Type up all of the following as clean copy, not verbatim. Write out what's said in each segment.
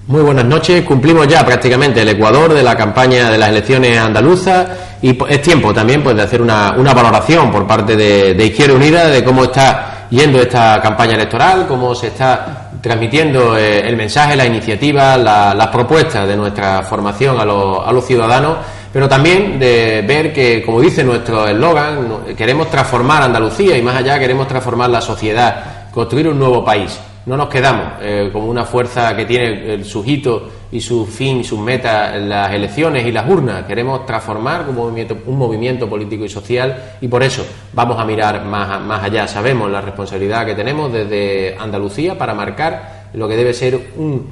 Muy buenas noches. Cumplimos ya prácticamente el ecuador de la campaña de las elecciones andaluzas y es tiempo también pues de hacer una valoración por parte de Izquierda Unida de cómo está yendo esta campaña electoral, cómo se está transmitiendo el mensaje, la iniciativa, las propuestas de nuestra formación a los ciudadanos, pero también de ver que, como dice nuestro eslogan, queremos transformar Andalucía y más allá queremos transformar la sociedad, construir un nuevo país. No nos quedamos como una fuerza que tiene sus hitos y su fin, sus metas en las elecciones y las urnas. Queremos transformar como un movimiento político y social y por eso vamos a mirar más allá. Sabemos la responsabilidad que tenemos desde Andalucía para marcar lo que debe ser un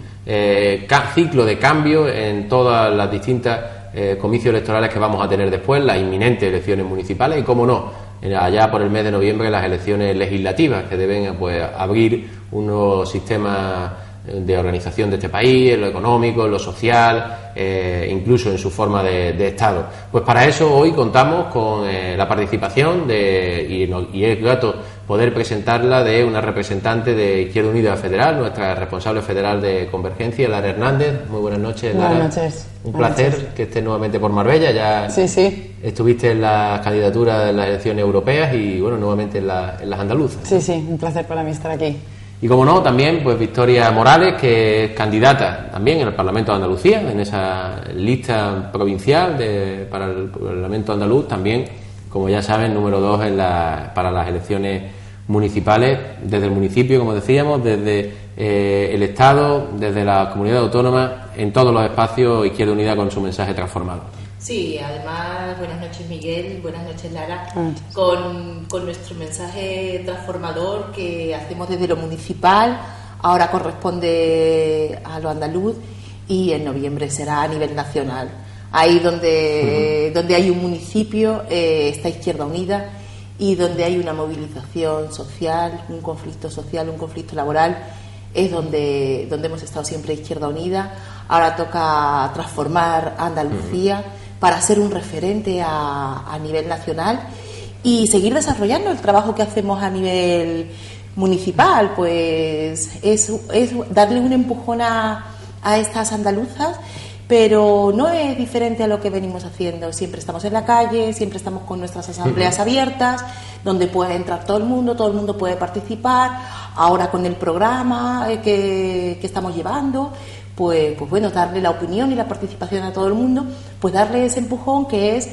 ciclo de cambio en todas las distintas comicios electorales que vamos a tener después, las inminentes elecciones municipales y, cómo no, allá por el mes de noviembre las elecciones legislativas que deben pues abrir un nuevo sistema de organización de este país, en lo económico, en lo social, incluso en su forma de Estado. Pues para eso hoy contamos con la participación y es grato poder presentarla de una representante de Izquierda Unida Federal, nuestra responsable federal de Convergencia, Lara Hernández. Muy buenas noches, Lara. Buenas noches. Un placer que estés nuevamente por Marbella. Ya sí. Estuviste en las candidaturas de las elecciones europeas y bueno, nuevamente en las andaluzas. Sí, un placer para mí estar aquí. Y como no, también pues Victoria Morales, que es candidata también en el Parlamento de Andalucía, en esa lista provincial para el Parlamento andaluz, también, como ya saben, número 2 para las elecciones municipales, desde el municipio, como decíamos, desde el Estado, desde la comunidad autónoma, en todos los espacios, Izquierda Unida con su mensaje transformado. Sí, además, buenas noches Miguel, buenas noches Lara, con nuestro mensaje transformador que hacemos desde lo municipal, ahora corresponde a lo andaluz y en noviembre será a nivel nacional. Ahí donde hay un municipio está Izquierda Unida y donde hay una movilización social, un conflicto laboral, es donde hemos estado siempre Izquierda Unida. Ahora toca transformar Andalucía para ser un referente a nivel nacional y seguir desarrollando el trabajo que hacemos a nivel municipal, pues es darle un empujón a estas andaluzas, pero no es diferente a lo que venimos haciendo. Siempre estamos en la calle, siempre estamos con nuestras asambleas abiertas, donde puede entrar todo el mundo puede participar. Ahora con el programa que estamos llevando, pues bueno, darle la opinión y la participación a todo el mundo, pues darle ese empujón que es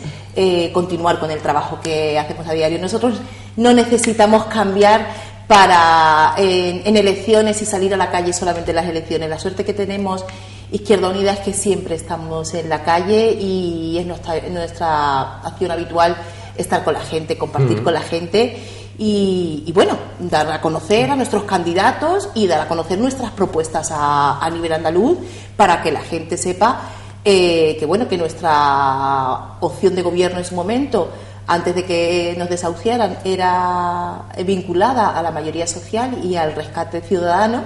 continuar con el trabajo que hacemos a diario. Nosotros no necesitamos cambiar en elecciones y salir a la calle solamente en las elecciones. La suerte que tenemos Izquierda Unida es que siempre estamos en la calle y es nuestra acción habitual estar con la gente, compartir con la gente y bueno, dar a conocer a nuestros candidatos y dar a conocer nuestras propuestas a nivel andaluz para que la gente sepa que nuestra opción de gobierno en su momento, antes de que nos desahuciaran, era vinculada a la mayoría social y al rescate ciudadano.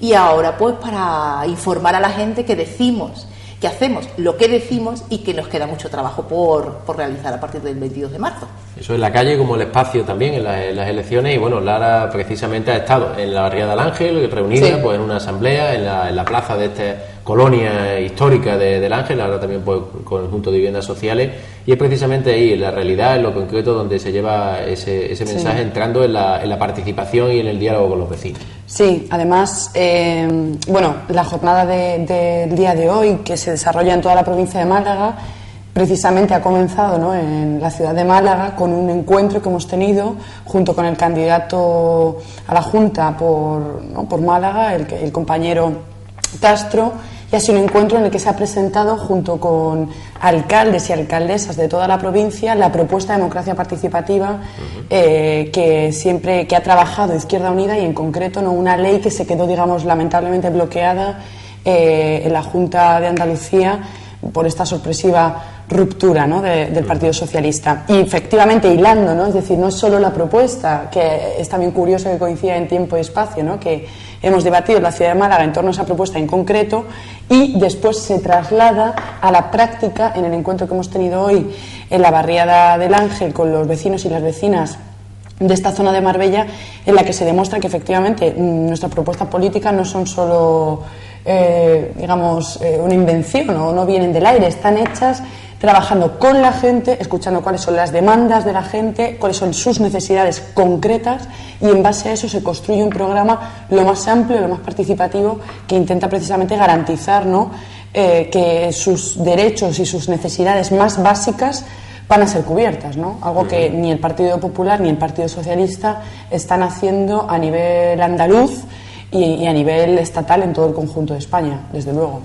Y ahora pues para informar a la gente que decimos, que hacemos lo que decimos y que nos queda mucho trabajo por realizar a partir del 22 de marzo. Eso en la calle como el espacio también en las elecciones y bueno, Lara precisamente ha estado en la barriada del Ángel, reunida pues en una asamblea en la plaza de esta colonia histórica del Ángel, ahora también pues con el conjunto de viviendas sociales y es precisamente ahí, en la realidad, en lo concreto, donde se lleva ese mensaje entrando en la participación y en el diálogo con los vecinos. Sí, además, la jornada del día de hoy, que se desarrolla en toda la provincia de Málaga, precisamente ha comenzado, ¿no?, en la ciudad de Málaga con un encuentro que hemos tenido junto con el candidato a la Junta por Málaga, el compañero Castro, y ha sido un encuentro en el que se ha presentado junto con alcaldes y alcaldesas de toda la provincia la propuesta de democracia participativa que ha trabajado Izquierda Unida y en concreto una ley que se quedó, digamos, lamentablemente bloqueada en la Junta de Andalucía por esta sorpresiva ruptura, ¿no?, del Partido Socialista. Y efectivamente hilando, ¿no?, es decir, no es solo la propuesta, que es también curioso que coincida en tiempo y espacio, ¿no?, que hemos debatido en la ciudad de Málaga en torno a esa propuesta en concreto y después se traslada a la práctica en el encuentro que hemos tenido hoy en la barriada del Ángel con los vecinos y las vecinas de esta zona de Marbella, en la que se demuestra que efectivamente nuestra propuesta política no son solo digamos, una invención o no vienen del aire, están hechas trabajando con la gente, escuchando cuáles son las demandas de la gente, cuáles son sus necesidades concretas, y en base a eso se construye un programa lo más amplio, lo más participativo, que intenta precisamente garantizar, ¿no?, que sus derechos y sus necesidades más básicas van a ser cubiertas, ¿no? Algo que ni el Partido Popular ni el Partido Socialista están haciendo a nivel andaluz y a nivel estatal en todo el conjunto de España, desde luego.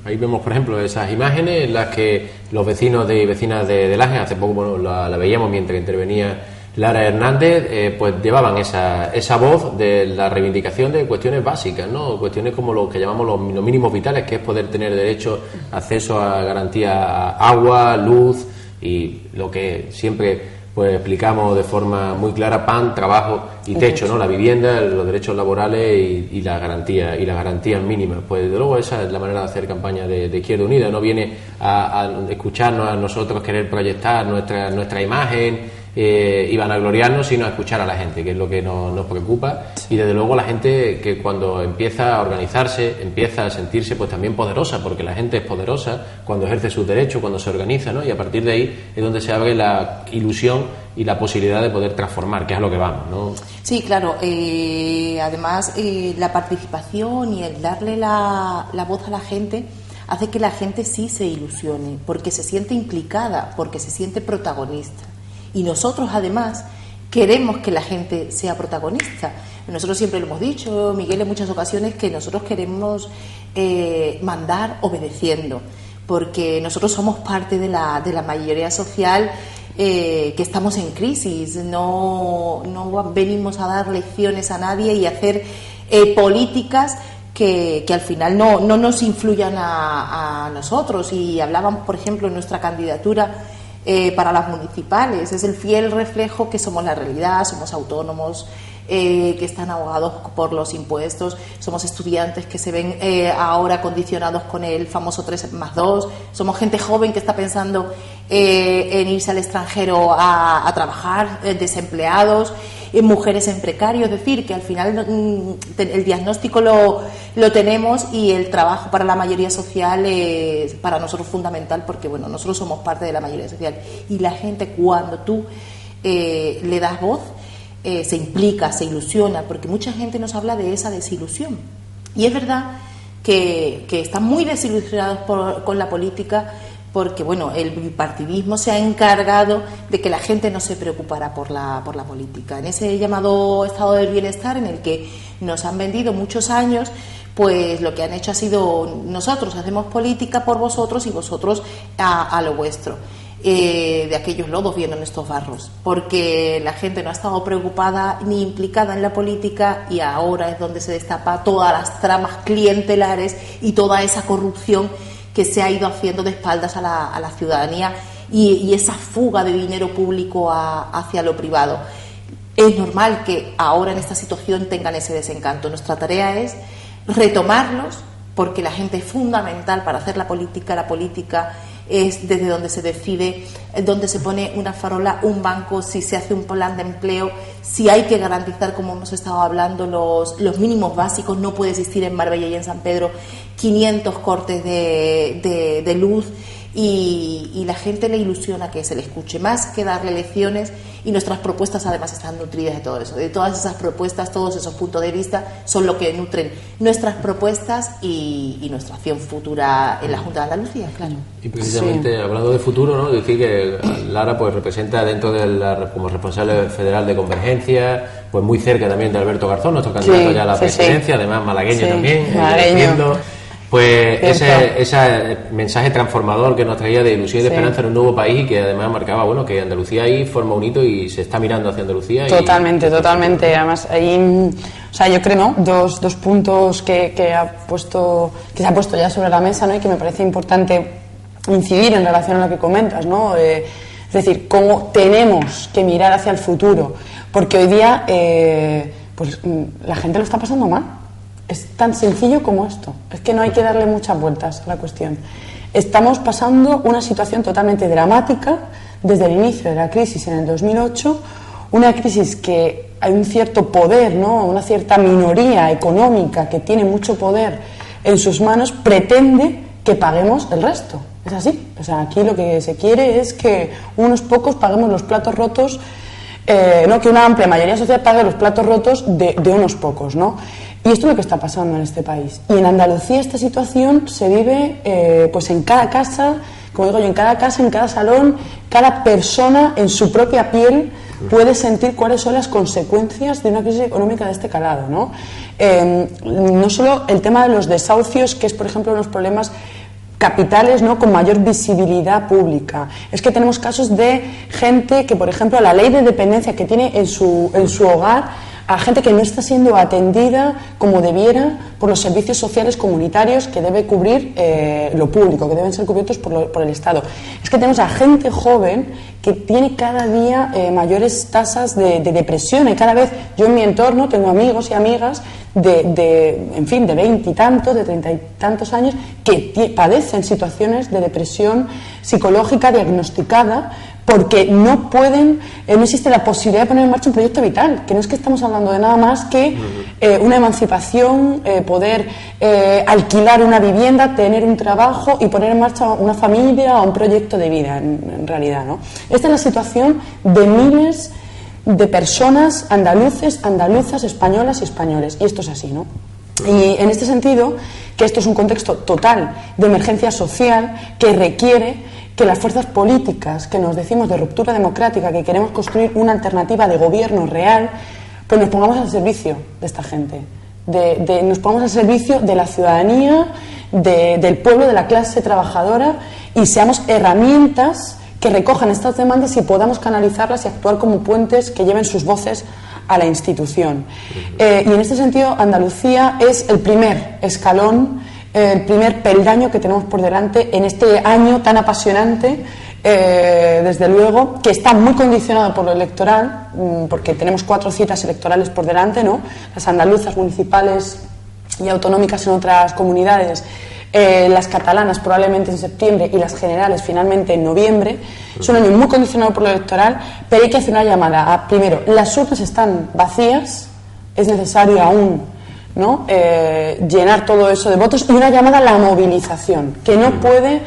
Ahí vemos, por ejemplo, esas imágenes en las que los vecinos y vecinas de Laje, hace poco la veíamos mientras intervenía Lara Hernández, pues llevaban esa voz de la reivindicación de cuestiones básicas, ¿no? Cuestiones como lo que llamamos los mínimos vitales, que es poder tener derecho a acceso a garantía a agua, luz y lo que siempre pues explicamos de forma muy clara: pan, trabajo y techo, ¿no? La vivienda, los derechos laborales y las garantías mínimas. Pues desde luego esa es la manera de hacer campaña de Izquierda Unida. No viene a escucharnos a nosotros querer proyectar nuestra imagen y vanagloriarnos, sino a escuchar a la gente, que es lo que nos preocupa. Y desde luego la gente, que cuando empieza a organizarse, empieza a sentirse pues también poderosa, porque la gente es poderosa cuando ejerce sus derechos, cuando se organiza, ¿no? Y a partir de ahí es donde se abre la ilusión y la posibilidad de poder transformar, que es a lo que vamos, ¿no? Sí, claro. Además, la participación y el darle la voz a la gente hace que la gente sí se ilusione, porque se siente implicada, porque se siente protagonista. Y nosotros, además, queremos que la gente sea protagonista. Nosotros siempre lo hemos dicho, Miguel, en muchas ocasiones, que nosotros queremos mandar obedeciendo, porque nosotros somos parte de la mayoría social que estamos en crisis. No venimos a dar lecciones a nadie y a hacer políticas que al final no nos influyan a nosotros. Y hablábamos, por ejemplo, en nuestra candidatura para las municipales, es el fiel reflejo que somos la realidad, somos autónomos que están ahogados por los impuestos, somos estudiantes que se ven ahora condicionados con el famoso 3+2, somos gente joven que está pensando en irse al extranjero a trabajar, desempleados, mujeres en precario. Es decir, que al final el diagnóstico lo tenemos, y el trabajo para la mayoría social es para nosotros fundamental, porque bueno, nosotros somos parte de la mayoría social, y la gente, cuando tú le das voz, se implica, se ilusiona, porque mucha gente nos habla de esa desilusión, y es verdad que están muy desilusionados con la política, porque bueno, el bipartidismo se ha encargado de que la gente no se preocupara por la política, en ese llamado estado del bienestar en el que nos han vendido muchos años. Pues lo que han hecho ha sido: nosotros hacemos política por vosotros y vosotros a lo vuestro. De aquellos lodos vienen estos barros, porque la gente no ha estado preocupada ni implicada en la política, y ahora es donde se destapa todas las tramas clientelares y toda esa corrupción que se ha ido haciendo de espaldas a la ciudadanía, y esa fuga de dinero público hacia lo privado. Es normal que ahora en esta situación tengan ese desencanto. Nuestra tarea es retomarlos, porque la gente es fundamental para hacer la política. La política es desde donde se decide, donde se pone una farola, un banco, si se hace un plan de empleo, si hay que garantizar, como hemos estado hablando, los mínimos básicos. No puede existir en Marbella y en San Pedro 500 cortes de luz, y la gente le ilusiona que se le escuche, más que darle lecciones. Y nuestras propuestas además están nutridas de todo eso, de todas esas propuestas, todos esos puntos de vista son lo que nutren nuestras propuestas y nuestra acción futura en la Junta de Andalucía, claro. Y precisamente hablando de futuro, ¿no?, decir que Lara pues representa dentro como responsable federal de Convergencia, pues muy cerca también de Alberto Garzón, nuestro candidato ya a la presidencia, además malagueño también, pues ese mensaje transformador que nos traía de ilusión y de esperanza en un nuevo país, y que además marcaba, bueno, que Andalucía ahí forma un hito y se está mirando hacia Andalucía. Totalmente. Además, ahí, o sea, yo creo, ¿no?, dos puntos que se ha puesto ya sobre la mesa, ¿no?, y que me parece importante incidir en relación a lo que comentas, ¿no? Es decir, cómo tenemos que mirar hacia el futuro, porque hoy día pues la gente lo está pasando mal. Es tan sencillo como esto. Es que no hay que darle muchas vueltas a la cuestión. Estamos pasando una situación totalmente dramática desde el inicio de la crisis en el 2008, una crisis que hay un cierto poder, ¿no?, una cierta minoría económica que tiene mucho poder en sus manos, pretende que paguemos el resto. Es así. O sea, aquí lo que se quiere es que unos pocos paguemos los platos rotos, no que una amplia mayoría social pague los platos rotos de unos pocos, ¿no? Y esto es lo que está pasando en este país. Y en Andalucía esta situación se vive pues en cada casa, como digo yo, en cada casa, en cada salón, cada persona en su propia piel puede sentir cuáles son las consecuencias de una crisis económica de este calado, ¿no? No solo el tema de los desahucios, que es, por ejemplo, uno de los problemas capitales, ¿no?, con mayor visibilidad pública. Es que tenemos casos de gente que, por ejemplo, la ley de dependencia que tiene en su hogar, a gente que no está siendo atendida como debiera por los servicios sociales comunitarios que debe cubrir lo público, que deben ser cubiertos por el Estado. Es que tenemos a gente joven que tiene cada día mayores tasas de depresión, y cada vez yo en mi entorno tengo amigos y amigas en fin, de 20 y tantos, de 30 y tantos años, que padecen situaciones de depresión psicológica diagnosticada porque no pueden, no existe la posibilidad de poner en marcha un proyecto vital, que no es que estamos hablando de nada más que una emancipación, poder alquilar una vivienda, tener un trabajo y poner en marcha una familia o un proyecto de vida, en realidad, ¿no? Esta es la situación de miles de personas andaluces, andaluzas, españolas y españoles, y esto es así, ¿no? Y en este sentido, que esto es un contexto total de emergencia social que requiere que las fuerzas políticas que nos decimos de ruptura democrática, que queremos construir una alternativa de gobierno real, pues nos pongamos al servicio de esta gente, nos pongamos al servicio de la ciudadanía, del pueblo, de la clase trabajadora, y seamos herramientas que recojan estas demandas y podamos canalizarlas y actuar como puentes que lleven sus voces a la institución. Y en este sentido, Andalucía es el primer escalón, el primer peldaño que tenemos por delante en este año tan apasionante, desde luego, que está muy condicionado por lo electoral, porque tenemos 4 citas electorales por delante, ¿no? Las andaluzas, municipales y autonómicas en otras comunidades, las catalanas probablemente en septiembre y las generales finalmente en noviembre. Es un año muy condicionado por lo electoral, pero hay que hacer una llamada a, primero, las urnas están vacías, es necesario aún, ¿no?, llenar todo eso de votos, y una llamada a la movilización, que no puede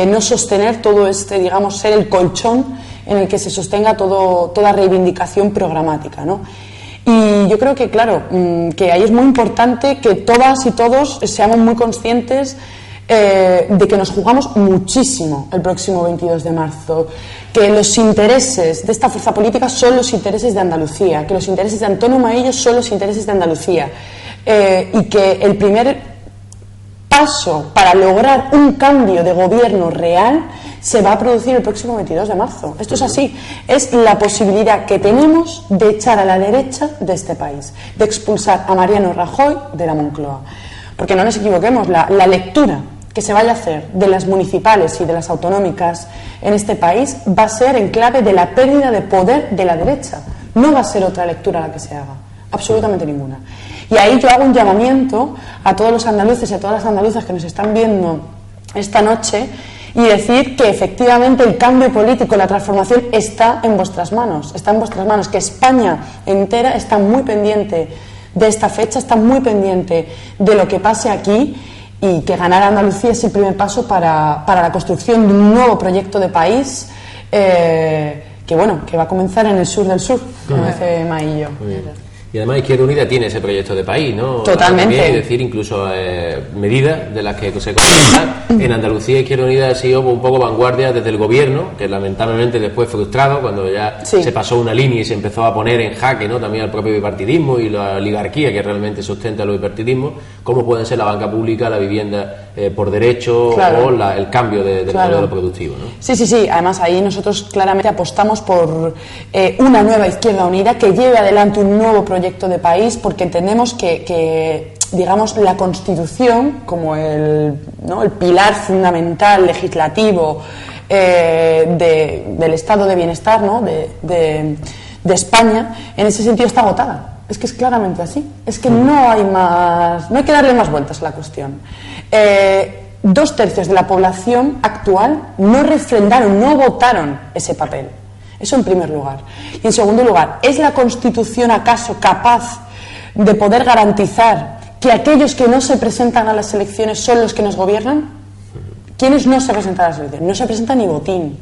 no sostener todo este, digamos, ser el colchón en el que se sostenga toda reivindicación programática, ¿no? Y yo creo que, claro, que ahí es muy importante que todas y todos seamos muy conscientes de que nos jugamos muchísimo el próximo 22 de marzo, que los intereses de esta fuerza política son los intereses de Andalucía, que los intereses de Antonio Maillo son los intereses de Andalucía, y que el primer paso para lograr un cambio de gobierno real se va a producir el próximo 22 de marzo. Esto es así. Es la posibilidad que tenemos de echar a la derecha de este país, de expulsar a Mariano Rajoy de la Moncloa. Porque no nos equivoquemos, la lectura que se vaya a hacer de las municipales y de las autonómicas en este país va a ser en clave de la pérdida de poder de la derecha. No va a ser otra lectura la que se haga, absolutamente ninguna. Y ahí yo hago un llamamiento a todos los andaluces y a todas las andaluzas que nos están viendo esta noche, y decir que efectivamente el cambio político, la transformación está en vuestras manos, que España entera está muy pendiente de esta fecha, está muy pendiente de lo que pase aquí, y que ganar Andalucía es el primer paso para la construcción de un nuevo proyecto de país, que va a comenzar en el sur del sur, como dice Maillo. Y además Izquierda Unida tiene ese proyecto de país, ¿no? Totalmente. Es decir, incluso medidas de las que se comentan. En Andalucía Izquierda Unida ha sido un poco vanguardia desde el gobierno, que lamentablemente después frustrado, cuando ya se pasó una línea y se empezó a poner en jaque, ¿no?, también al propio bipartidismo y la oligarquía que realmente sustenta los bipartidismos, cómo pueden ser la banca pública, la vivienda por derecho, o el cambio del modelo productivo, ¿no? Sí. Además ahí nosotros claramente apostamos por una nueva Izquierda Unida que lleve adelante un nuevo proyecto de país, porque entendemos que digamos, la Constitución como el pilar fundamental legislativo del estado de bienestar, ¿no?, de España, en ese sentido está agotada. Es que es claramente así. Es que no hay que darle más vueltas a la cuestión. 2/3 de la población actual no refrendaron, no votaron ese papel. Eso en primer lugar. Y en segundo lugar, ¿es la Constitución acaso capaz de poder garantizar que aquellos que no se presentan a las elecciones son los que nos gobiernan? ¿Quiénes no se presentan a las elecciones? No se presenta ni Botín,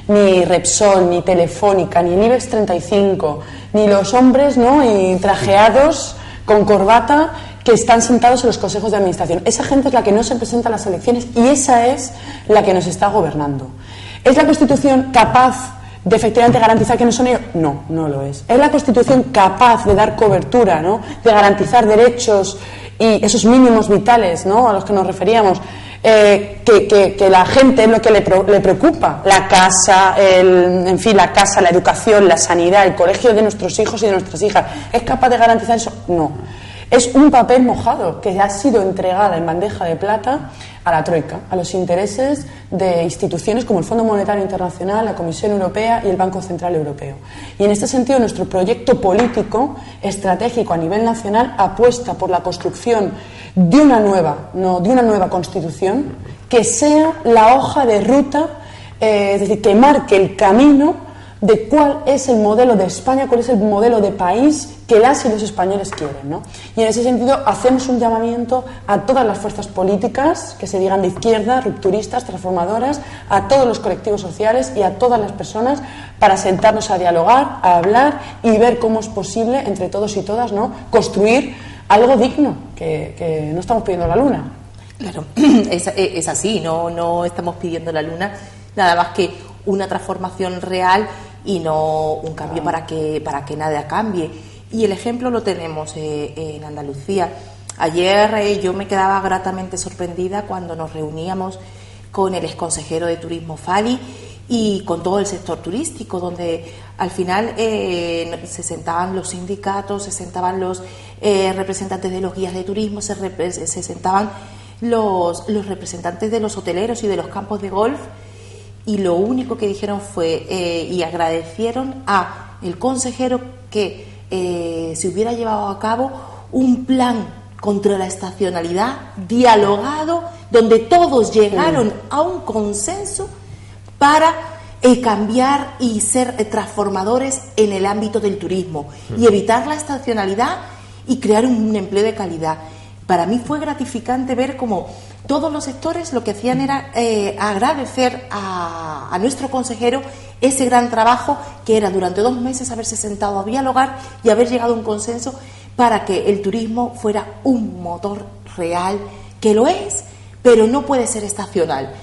ni Repsol, ni Telefónica, ni el IBEX 35, ni los hombres, ¿no?, y trajeados con corbata que están sentados en los consejos de administración. Esa gente es la que no se presenta a las elecciones y esa es la que nos está gobernando. ¿Es la Constitución capaz de efectivamente garantizar que no son ellos? No, no lo es. ¿Es la Constitución capaz de dar cobertura, ¿no?, de garantizar derechos y esos mínimos vitales, ¿no?, a los que nos referíamos? Que la gente es lo que le preocupa, la casa, en fin, la casa, la educación, la sanidad, el colegio de nuestros hijos y de nuestras hijas. ¿Es capaz de garantizar eso? No. Es un papel mojado que ha sido entregada en bandeja de plata a la Troika, a los intereses de instituciones como el Fondo Monetario Internacional, la Comisión Europea y el Banco Central Europeo. Y en este sentido, nuestro proyecto político estratégico a nivel nacional apuesta por la construcción de una nueva Constitución que sea la hoja de ruta, es decir, que marque el camino de cuál es el modelo de España, cuál es el modelo de país que las y los españoles quieren, ¿no? Y en ese sentido hacemos un llamamiento a todas las fuerzas políticas que se digan de izquierda, rupturistas, transformadoras, a todos los colectivos sociales y a todas las personas para sentarnos a dialogar, a hablar y ver cómo es posible entre todos y todas, ¿no?, construir algo digno, que no estamos pidiendo la luna. Claro, es así, no estamos pidiendo la luna, nada más que una transformación real y no un cambio para que nada cambie. Y el ejemplo lo tenemos en Andalucía. Ayer yo me quedaba gratamente sorprendida cuando nos reuníamos con el exconsejero de Turismo Fali y con todo el sector turístico, donde al final se sentaban los sindicatos, se sentaban los representantes de los guías de turismo, se sentaban los representantes de los hoteleros y de los campos de golf, y lo único que dijeron fue y agradecieron a el consejero que se hubiera llevado a cabo un plan contra la estacionalidad dialogado, donde todos llegaron a un consenso para cambiar y ser transformadores en el ámbito del turismo y evitar la estacionalidad y crear un empleo de calidad. Para mí fue gratificante ver cómo todos los sectores lo que hacían era agradecer a nuestro consejero ese gran trabajo que era durante 2 meses haberse sentado a dialogar y haber llegado a un consenso para que el turismo fuera un motor real, que lo es, pero no puede ser estacional.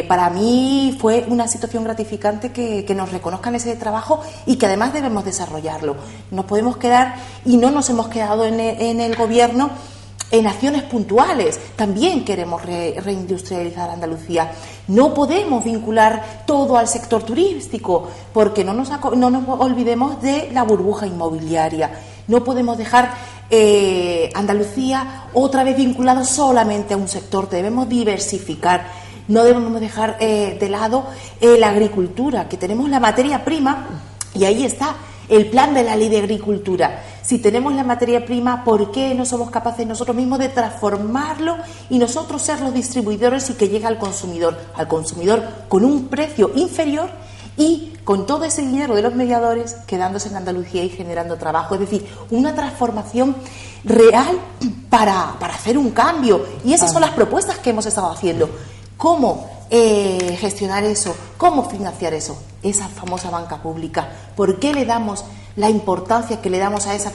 Para mí fue una situación gratificante que nos reconozcan ese trabajo y que además debemos desarrollarlo. Nos podemos quedar, y no nos hemos quedado en el gobierno, en acciones puntuales. También queremos reindustrializar Andalucía. No podemos vincular todo al sector turístico porque no nos olvidemos de la burbuja inmobiliaria. No podemos dejar Andalucía otra vez vinculado solamente a un sector. Debemos diversificar. No debemos dejar de lado la agricultura, que tenemos la materia prima, y ahí está el plan de la ley de agricultura. Si tenemos la materia prima, ¿por qué no somos capaces nosotros mismos de transformarlo y nosotros ser los distribuidores y que llegue al consumidor con un precio inferior y con todo ese dinero de los mediadores quedándose en Andalucía y generando trabajo? Es decir, una transformación real para hacer un cambio, y esas son las propuestas que hemos estado haciendo. ¿Cómo gestionar eso? ¿Cómo financiar eso? Esa famosa banca pública. ¿Por qué le damos la importancia que le damos a esa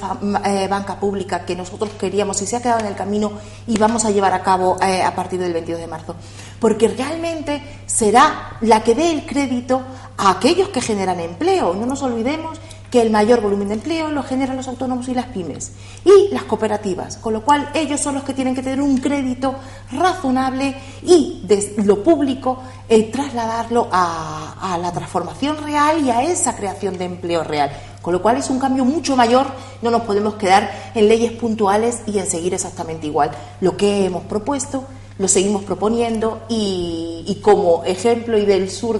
banca pública que nosotros queríamos y se ha quedado en el camino y vamos a llevar a cabo a partir del 22 de marzo? Porque realmente será la que dé el crédito a aquellos que generan empleo. No nos olvidemos que el mayor volumen de empleo lo generan los autónomos y las pymes y las cooperativas, con lo cual ellos son los que tienen que tener un crédito razonable y de lo público trasladarlo a la transformación real y a esa creación de empleo real, con lo cual es un cambio mucho mayor. No nos podemos quedar en leyes puntuales y en seguir exactamente igual. Lo que hemos propuesto lo seguimos proponiendo y como ejemplo y del sur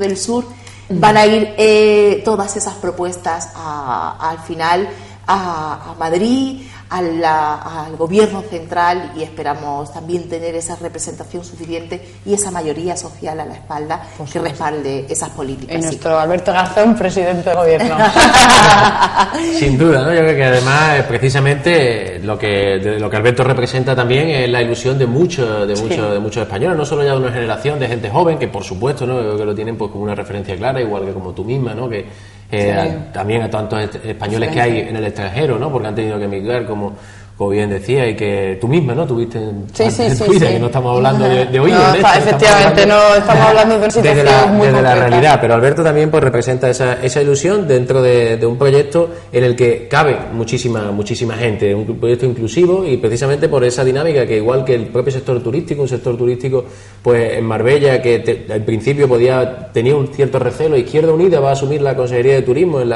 van a ir todas esas propuestas al final a Madrid, al gobierno central, y esperamos también tener esa representación suficiente y esa mayoría social a la espalda que respalde esas políticas. Y nuestro Alberto Garzón, presidente de gobierno. Sin duda, ¿no? Yo creo que además precisamente lo que Alberto representa también es la ilusión de muchos españoles, no solo ya de una generación de gente joven, que por supuesto, ¿no? Creo que lo tienen pues como una referencia clara, igual que como tú misma, ¿no? Que también a tantos españoles que hay en el extranjero, ¿no? Porque han tenido que emigrar, como bien decía, y que tú misma, ¿no? Tuviste en tu vida, que no estamos hablando de hoy. No, efectivamente, no estamos hablando de una situación muy desde la realidad, pero Alberto también pues representa esa ilusión dentro de un proyecto en el que cabe muchísima gente, un proyecto inclusivo, y precisamente por esa dinámica que, igual que el propio sector turístico, un sector turístico pues en Marbella, que al principio tenía un cierto recelo, Izquierda Unida va a asumir la Consejería de Turismo en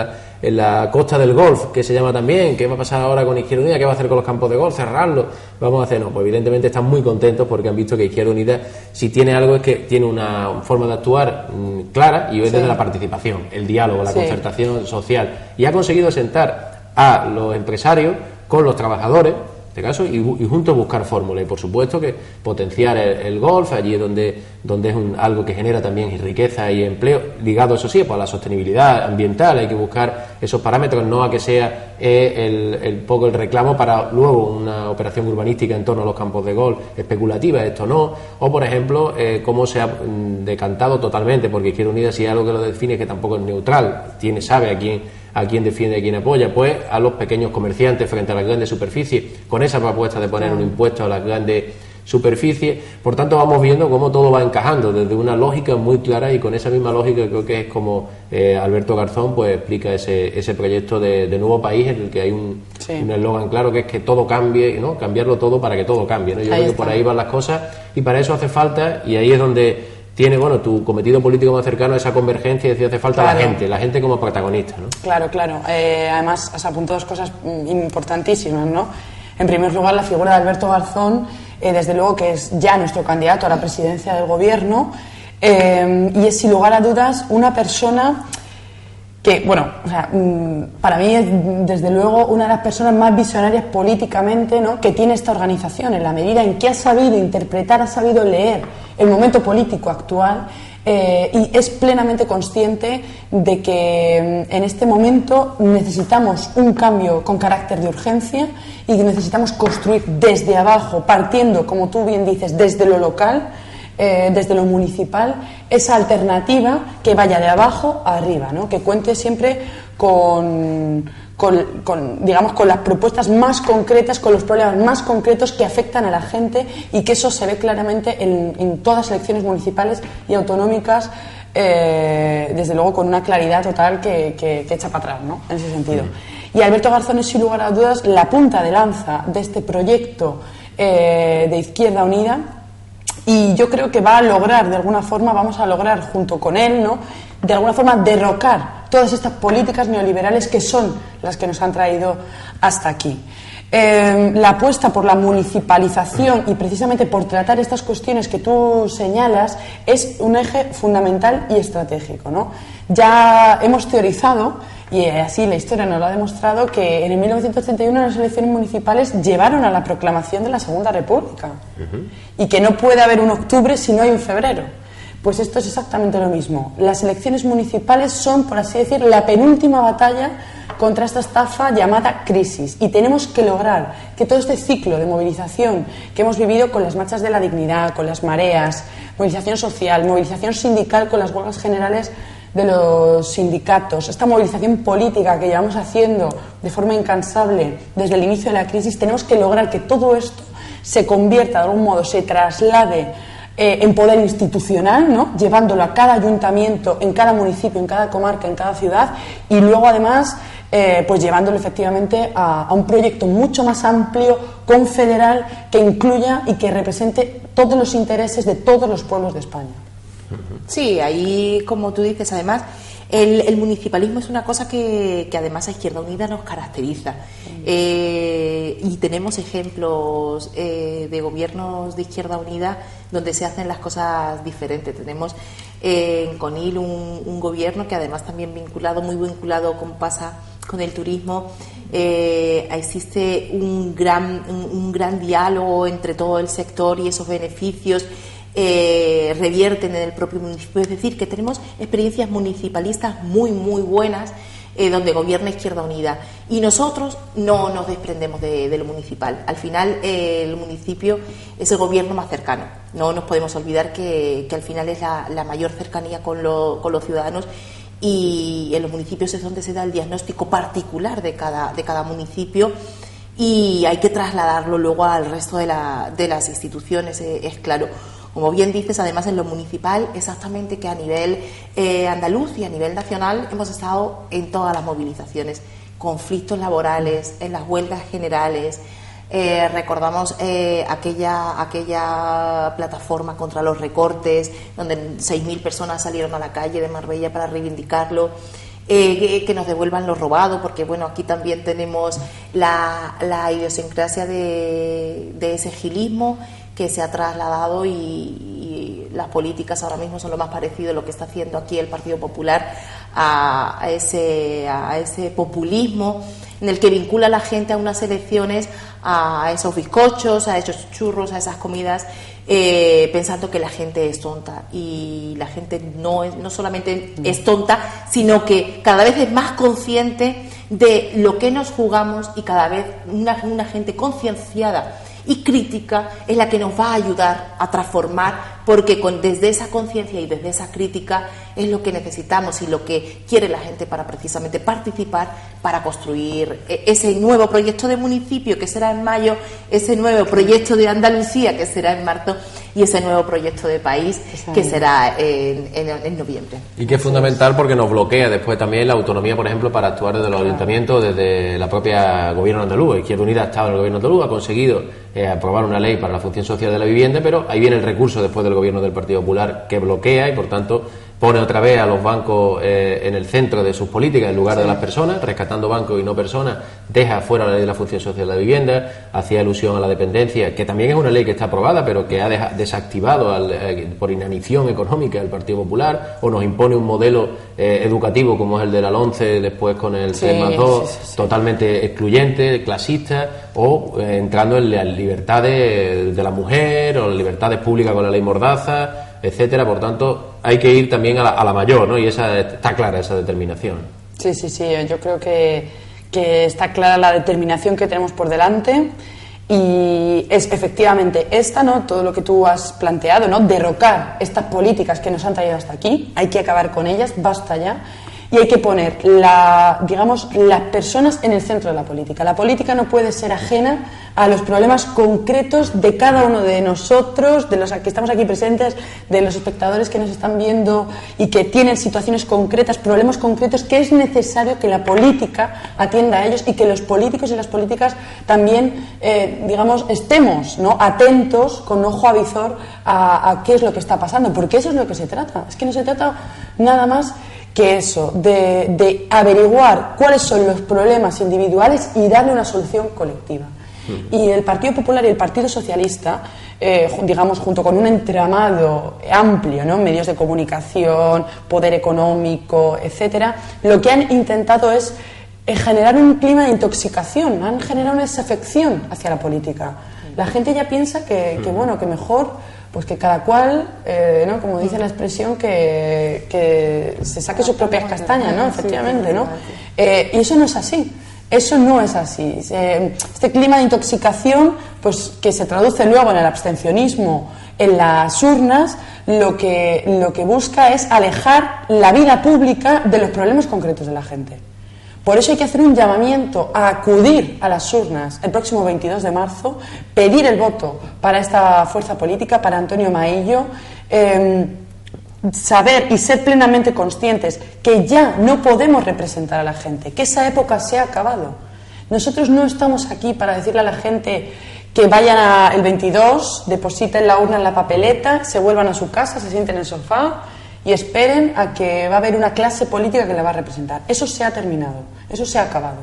la Costa del Golf, que se llama también. ¿Qué va a pasar ahora con Izquierda Unida? ¿Qué va a hacer con los campos de golf? ¿Cerrarlos? Vamos a hacer, no, pues evidentemente están muy contentos porque han visto que Izquierda Unida, si tiene algo, es que tiene una forma de actuar clara, y es desde la participación, el diálogo, la concertación social, y ha conseguido sentar a los empresarios con los trabajadores, en este caso, y juntos buscar fórmulas, y por supuesto que potenciar el golf allí donde es algo que genera también riqueza y empleo, ligado, eso sí, pues a la sostenibilidad ambiental. Hay que buscar esos parámetros, no a que sea el reclamo para luego una operación urbanística en torno a los campos de golf especulativa, esto no. O por ejemplo, cómo se ha decantado totalmente, porque Izquierda Unida, si hay algo que lo define, es que tampoco es neutral, sabe a quién defiende, a quién apoya, pues a los pequeños comerciantes frente a las grandes superficies, con esa propuesta de poner un impuesto a las grandes superficies. Por tanto, vamos viendo cómo todo va encajando desde una lógica muy clara, y con esa misma lógica creo que es como Alberto Garzón pues explica ese proyecto de nuevo país, en el que hay un eslogan claro, que es que todo cambie, ¿no? Cambiarlo todo para que todo cambie, ¿no? Yo creo que por ahí van las cosas, y para eso hace falta, y ahí es donde tiene, tu cometido político más cercano, esa convergencia, y decir, hace falta la gente como protagonista, ¿no? Claro. Además, has apuntado dos cosas importantísimas, ¿no? En primer lugar, la figura de Alberto Garzón, desde luego que es ya nuestro candidato a la presidencia del gobierno, y es sin lugar a dudas una persona que, para mí es desde luego una de las personas más visionarias políticamente, ¿no?, que tiene esta organización, en la medida en que ha sabido interpretar, ha sabido leer el momento político actual, y es plenamente consciente de que en este momento necesitamos un cambio con carácter de urgencia, y que necesitamos construir desde abajo, partiendo, como tú bien dices, desde lo local, desde lo municipal, esa alternativa que vaya de abajo a arriba, ¿no? Que cuente siempre con las propuestas más concretas, con los problemas más concretos que afectan a la gente, y que eso se ve claramente en todas las elecciones municipales y autonómicas, desde luego con una claridad total que echa para atrás, ¿no?, en ese sentido. Y Alberto Garzón es sin lugar a dudas la punta de lanza de este proyecto de Izquierda Unida, y yo creo que vamos a lograr junto con él, ¿no?, de alguna forma derrocar todas estas políticas neoliberales que son las que nos han traído hasta aquí. La apuesta por la municipalización, y precisamente por tratar estas cuestiones que tú señalas, es un eje fundamental y estratégico, ¿no? Ya hemos teorizado, y así la historia nos lo ha demostrado, que en el 1931 las elecciones municipales llevaron a la proclamación de la Segunda República, y que no puede haber un octubre si no hay un febrero. Pues esto es exactamente lo mismo. Las elecciones municipales son, por así decir, la penúltima batalla contra esta estafa llamada crisis, y tenemos que lograr que todo este ciclo de movilización que hemos vivido con las marchas de la dignidad, con las mareas, movilización social, movilización sindical con las huelgas generales de los sindicatos, esta movilización política que llevamos haciendo de forma incansable desde el inicio de la crisis, tenemos que lograr que todo esto se convierta, de algún modo, se traslade en poder institucional, ¿no?, llevándolo a cada ayuntamiento, en cada municipio, en cada comarca, en cada ciudad, y luego además pues llevándolo efectivamente a un proyecto mucho más amplio, confederal, que incluya y que represente todos los intereses de todos los pueblos de España. Sí, ahí, como tú dices, además, el municipalismo es una cosa que además a Izquierda Unida nos caracteriza. Y tenemos ejemplos de gobiernos de Izquierda Unida donde se hacen las cosas diferentes. Tenemos en Conil un gobierno que además también muy vinculado, como pasa con el turismo, existe un gran diálogo entre todo el sector y esos beneficios revierten en el propio municipio. Es decir, que tenemos experiencias municipalistas muy buenas donde gobierna Izquierda Unida, y nosotros no nos desprendemos de lo municipal. Al final el municipio es el gobierno más cercano, no nos podemos olvidar que al final es la mayor cercanía con los ciudadanos, y en los municipios es donde se da el diagnóstico particular de cada municipio, y hay que trasladarlo luego al resto de las instituciones, es claro. Como bien dices, además en lo municipal, exactamente, que a nivel andaluz y a nivel nacional hemos estado en todas las movilizaciones, conflictos laborales, en las huelgas generales. Recordamos aquella plataforma contra los recortes, donde 6.000 personas salieron a la calle de Marbella para reivindicarlo. Que nos devuelvan lo robado, porque bueno, aquí también tenemos la idiosincrasia de ese gilismo que se ha trasladado, y las políticas ahora mismo son lo más parecido a lo que está haciendo aquí el Partido Popular, a ese populismo en el que vincula a la gente a unas elecciones, a esos bizcochos, a esos churros, a esas comidas, pensando que la gente es tonta. Y la gente no solamente es tonta, sino que cada vez es más consciente de lo que nos jugamos, y cada vez una gente concienciada y crítica es la que nos va a ayudar a transformar, porque desde esa conciencia y desde esa crítica es lo que necesitamos y lo que quiere la gente para precisamente participar, para construir ese nuevo proyecto de municipio que será en mayo, ese nuevo proyecto de Andalucía que será en marzo, y ese nuevo proyecto de país que será en noviembre. Y que es fundamental porque nos bloquea después también la autonomía, por ejemplo, para actuar desde los ayuntamientos, desde la propia gobierno andaluz. Izquierda Unida ha estado en el gobierno andaluz, ha conseguido aprobar una ley para la función social de la vivienda, pero ahí viene el recurso después del gobierno del Partido Popular que bloquea, y por tanto pone otra vez a los bancos en el centro de sus políticas en lugar de las personas, rescatando bancos y no personas, deja fuera la ley de la función social de la vivienda, hacía alusión a la dependencia, que también es una ley que está aprobada, pero que ha desactivado por inanición económica el Partido Popular, o nos impone un modelo educativo como es el de la LOMCE, después con el 3+2, totalmente excluyente, clasista, o entrando en las libertades de la mujer, o las libertades públicas con la ley Mordaza, etcétera. Por tanto, hay que ir también a la mayor, ¿no? Y está clara esa determinación. Sí, yo creo que está clara la determinación que tenemos por delante, y es efectivamente esta, ¿no? Todo lo que tú has planteado, ¿no? Derrocar estas políticas que nos han traído hasta aquí, hay que acabar con ellas, basta ya. Y hay que poner las personas en el centro de la política. La política no puede ser ajena a los problemas concretos de cada uno de nosotros, de los que estamos aquí presentes, de los espectadores que nos están viendo y que tienen situaciones concretas, problemas concretos, que es necesario que la política atienda a ellos, y que los políticos y las políticas también, estemos, ¿no? Atentos, con ojo avizor a qué es lo que está pasando, porque eso es lo que se trata. Es que no se trata nada más que eso, de averiguar cuáles son los problemas individuales y darle una solución colectiva. Y el Partido Popular y el Partido Socialista, junto con un entramado amplio, ¿no? Medios de comunicación, poder económico, etcétera, lo que han intentado es generar un clima de intoxicación, han generado una desafección hacia la política. La gente ya piensa que mejor, pues que cada cual, ¿no? Como dice la expresión, que se saque sus propias castañas, ¿no? Efectivamente, ¿no? Y eso no es así. Eso no es así. Este clima de intoxicación, pues que se traduce luego en el abstencionismo en las urnas, lo que busca es alejar la vida pública de los problemas concretos de la gente. Por eso hay que hacer un llamamiento a acudir a las urnas el próximo 22 de marzo, pedir el voto para esta fuerza política, para Antonio Maillo, saber y ser plenamente conscientes que ya no podemos representar a la gente, que esa época se ha acabado. Nosotros no estamos aquí para decirle a la gente que vayan el 22, depositen la urna en la papeleta, se vuelvan a su casa, se sienten en el sofá y esperen a que va a haber una clase política que la va a representar. Eso se ha terminado, eso se ha acabado.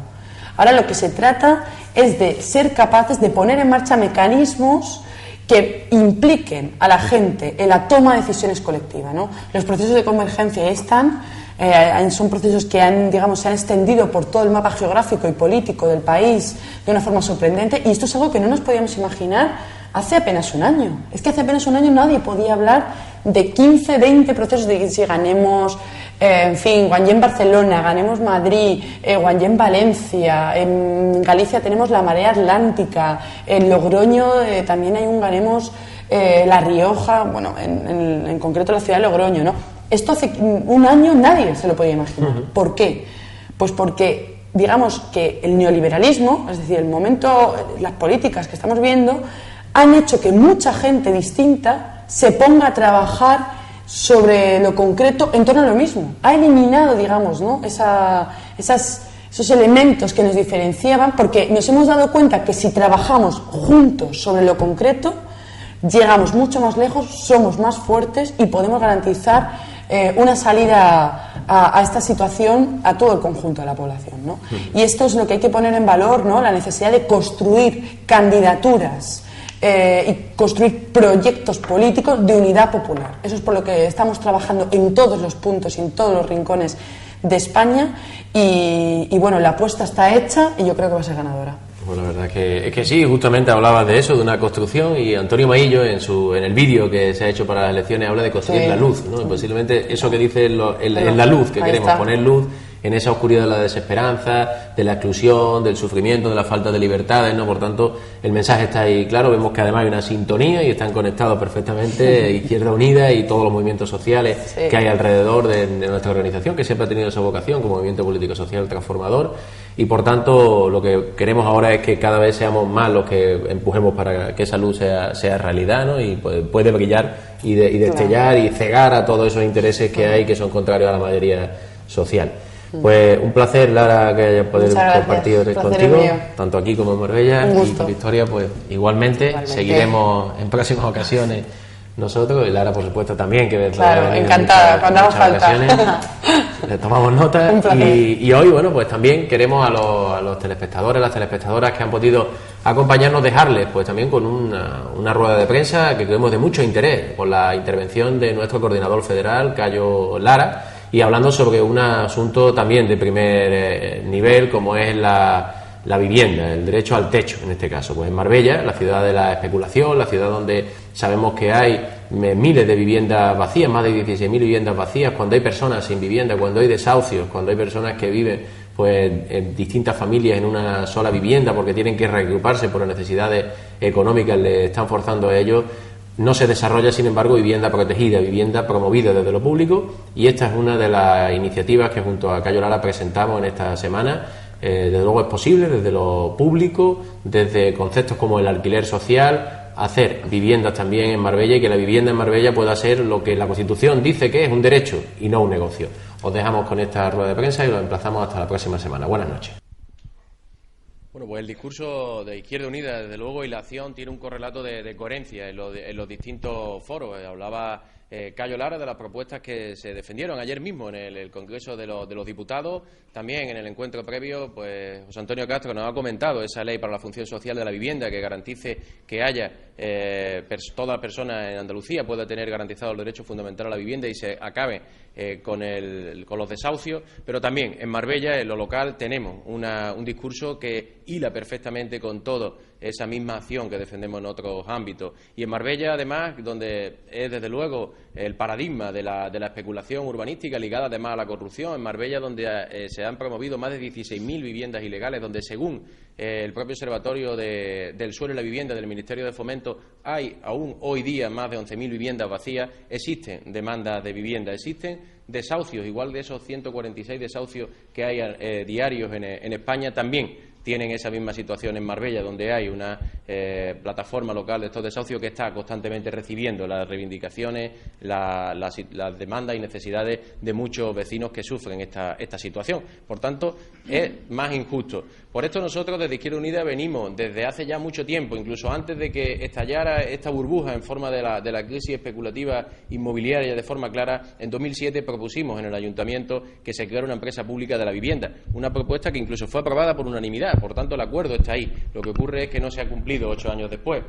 Ahora lo que se trata es de ser capaces de poner en marcha mecanismos que impliquen a la gente en la toma de decisiones colectivas, ¿no? Los procesos de convergencia están, son procesos que se han extendido por todo el mapa geográfico y político del país de una forma sorprendente, y esto es algo que no nos podíamos imaginar hace apenas un año. Es que hace apenas un año nadie podía hablar de 15, 20 procesos, de que si ganemos, Guanyén Barcelona, ganemos Madrid, Guanyén Valencia, en Galicia tenemos la Marea Atlántica, en Logroño también hay un ganemos La Rioja, bueno, en concreto la ciudad de Logroño, ¿no? Esto hace un año nadie se lo podía imaginar. ¿Por qué? Pues porque, digamos que el neoliberalismo, es decir, el momento, las políticas que estamos viendo, han hecho que mucha gente distinta se ponga a trabajar sobre lo concreto en torno a lo mismo. Ha eliminado, digamos, ¿no?, esos elementos que nos diferenciaban, porque nos hemos dado cuenta que si trabajamos juntos sobre lo concreto, llegamos mucho más lejos, somos más fuertes y podemos garantizar una salida a esta situación a todo el conjunto de la población, ¿no? Y esto es lo que hay que poner en valor, ¿no?, la necesidad de construir candidaturas y construir proyectos políticos de unidad popular. Eso es por lo que estamos trabajando en todos los puntos y en todos los rincones de España y bueno, la apuesta está hecha y yo creo que va a ser ganadora. Bueno, la verdad es que sí, justamente hablabas de eso, de una construcción, y Antonio Maillo en el vídeo que se ha hecho para las elecciones habla de construir la luz, ¿no? Y posiblemente eso que dice en la luz, que queremos poner luz en esa oscuridad de la desesperanza, de la exclusión, del sufrimiento, de la falta de libertades, ¿no? Por tanto, el mensaje está ahí claro. Vemos que además hay una sintonía y están conectados perfectamente Izquierda Unida y todos los movimientos sociales que hay alrededor de nuestra organización, que siempre ha tenido esa vocación como movimiento político social transformador, y por tanto lo que queremos ahora es que cada vez seamos más los que empujemos para que esa luz sea realidad, ¿no? Y puede brillar y destellar y cegar a todos esos intereses que hay, que son contrarios a la mayoría social. Pues un placer, Lara, que haya podido compartir contigo, tanto aquí como en Marbella, y con Victoria, pues igualmente. Seguiremos en próximas ocasiones nosotros, y Lara, por supuesto, también, que claro, encantada, cuando haga falta. Le tomamos nota. Y hoy, bueno, pues también queremos a los telespectadores, las telespectadoras que han podido acompañarnos, dejarles pues también con una rueda de prensa que creemos de mucho interés, por la intervención de nuestro coordinador federal, Cayo Lara, y hablando sobre un asunto también de primer nivel, como es la vivienda, el derecho al techo, en este caso. Pues en Marbella, la ciudad de la especulación, la ciudad donde sabemos que hay miles de viviendas vacías, más de 16.000 viviendas vacías, cuando hay personas sin vivienda, cuando hay desahucios, cuando hay personas que viven pues en distintas familias en una sola vivienda porque tienen que reagruparse por las necesidades económicas, le están forzando a ellos. No se desarrolla, sin embargo, vivienda protegida, vivienda promovida desde lo público, y esta es una de las iniciativas que junto a Cayo Lara presentamos en esta semana. Desde luego es posible, desde lo público, desde conceptos como el alquiler social, hacer viviendas también en Marbella, y que la vivienda en Marbella pueda ser lo que la Constitución dice que es un derecho y no un negocio. Os dejamos con esta rueda de prensa y los emplazamos hasta la próxima semana. Buenas noches. Bueno, pues el discurso de Izquierda Unida, desde luego, y la acción tiene un correlato de coherencia en los distintos foros. Hablaba Cayo Lara de las propuestas que se defendieron ayer mismo en el Congreso de los Diputados. También en el encuentro previo, pues José Antonio Castro nos ha comentado esa ley para la función social de la vivienda que garantice que haya toda persona en Andalucía pueda tener garantizado el derecho fundamental a la vivienda y se acabe con los desahucios. Pero también en Marbella, en lo local, tenemos un discurso que hila perfectamente con toda esa misma acción que defendemos en otros ámbitos. Y en Marbella, además, donde es desde luego el paradigma de la especulación urbanística ligada además a la corrupción, en Marbella, donde se han promovido más de 16.000 viviendas ilegales, donde según el propio Observatorio del Suelo y la Vivienda del Ministerio de Fomento hay aún hoy día más de 11.000 viviendas vacías. Existen demandas de vivienda, existen desahucios, igual de esos 146 desahucios que hay diarios en España, también tienen esa misma situación en Marbella, donde hay una plataforma local de estos desahucios que está constantemente recibiendo las reivindicaciones, las demandas y necesidades de muchos vecinos que sufren esta situación. Por tanto, es más injusto. Por esto nosotros desde Izquierda Unida venimos desde hace ya mucho tiempo, incluso antes de que estallara esta burbuja en forma de la crisis especulativa inmobiliaria de forma clara. En 2007 propusimos en el Ayuntamiento que se creara una empresa pública de la vivienda, una propuesta que incluso fue aprobada por unanimidad. Por tanto, el acuerdo está ahí. Lo que ocurre es que no se ha cumplido 8 años después.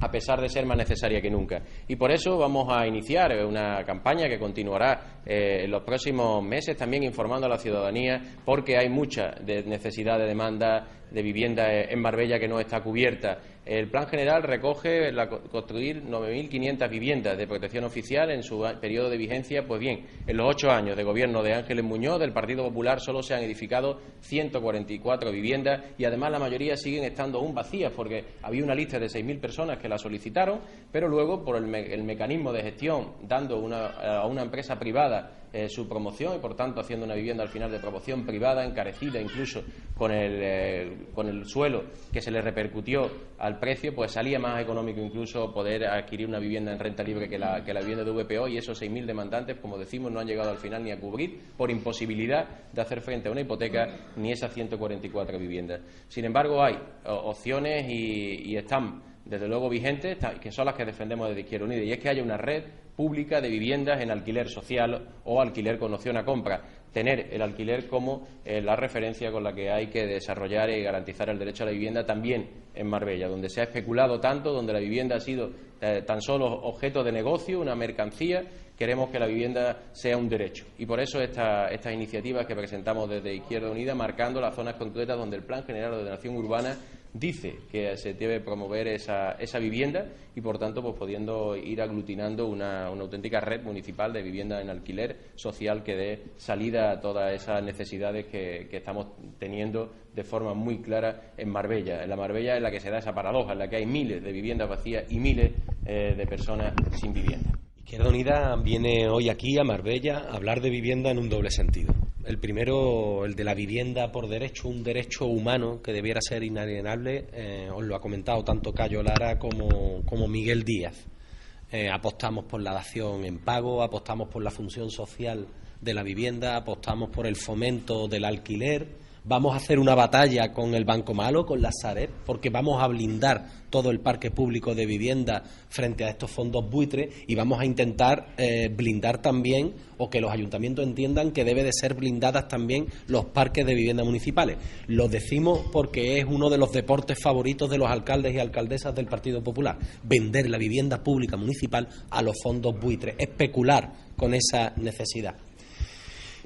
a pesar de ser más necesaria que nunca. Y por eso vamos a iniciar una campaña que continuará en los próximos meses, también informando a la ciudadanía, porque hay mucha necesidad de demanda de vivienda en Marbella que no está cubierta. El Plan General recoge construir 9.500 viviendas de protección oficial en su periodo de vigencia. Pues bien, en los 8 años de gobierno de Ángeles Muñoz, del Partido Popular, solo se han edificado 144 viviendas y además la mayoría siguen estando aún vacías porque había una lista de 6.000 personas que la solicitaron, pero luego por el mecanismo de gestión, dando a una empresa privada su promoción y por tanto haciendo una vivienda al final de promoción privada, encarecida incluso con el suelo que se le repercutió al precio, pues salía más económico incluso poder adquirir una vivienda en renta libre que la vivienda de VPO, y esos 6.000 demandantes, como decimos, no han llegado al final ni a cubrir por imposibilidad de hacer frente a una hipoteca ni esas 144 viviendas. Sin embargo, hay opciones y están desde luego vigentes, que son las que defendemos desde Izquierda Unida, y es que haya una red pública de viviendas en alquiler social o alquiler con opción a compra. Tener el alquiler como la referencia con la que hay que desarrollar y garantizar el derecho a la vivienda también en Marbella, donde se ha especulado tanto, donde la vivienda ha sido tan solo objeto de negocio, una mercancía. Queremos que la vivienda sea un derecho y por eso estas iniciativas que presentamos desde Izquierda Unida, marcando las zonas concretas donde el Plan General de Ordenación Urbana dice que se debe promover esa vivienda y por tanto pues pudiendo ir aglutinando una auténtica red municipal de vivienda en alquiler social que dé salida a todas esas necesidades que estamos teniendo de forma muy clara en Marbella, en la Marbella en la que se da esa paradoja, en la que hay miles de viviendas vacías y miles de personas sin vivienda. Izquierda Unida viene hoy aquí a Marbella a hablar de vivienda en un doble sentido. El primero, el de la vivienda por derecho, un derecho humano que debiera ser inalienable. Os lo ha comentado tanto Cayo Lara como Miguel Díaz. Apostamos por la dación en pago, apostamos por la función social de la vivienda, apostamos por el fomento del alquiler. Vamos a hacer una batalla con el Banco Malo, con la Sareb, porque vamos a blindar todo el parque público de vivienda frente a estos fondos buitres y vamos a intentar blindar también, o que los ayuntamientos entiendan que debe de ser blindadas también los parques de vivienda municipales. Lo decimos porque es uno de los deportes favoritos de los alcaldes y alcaldesas del Partido Popular, vender la vivienda pública municipal a los fondos buitres, especular con esa necesidad.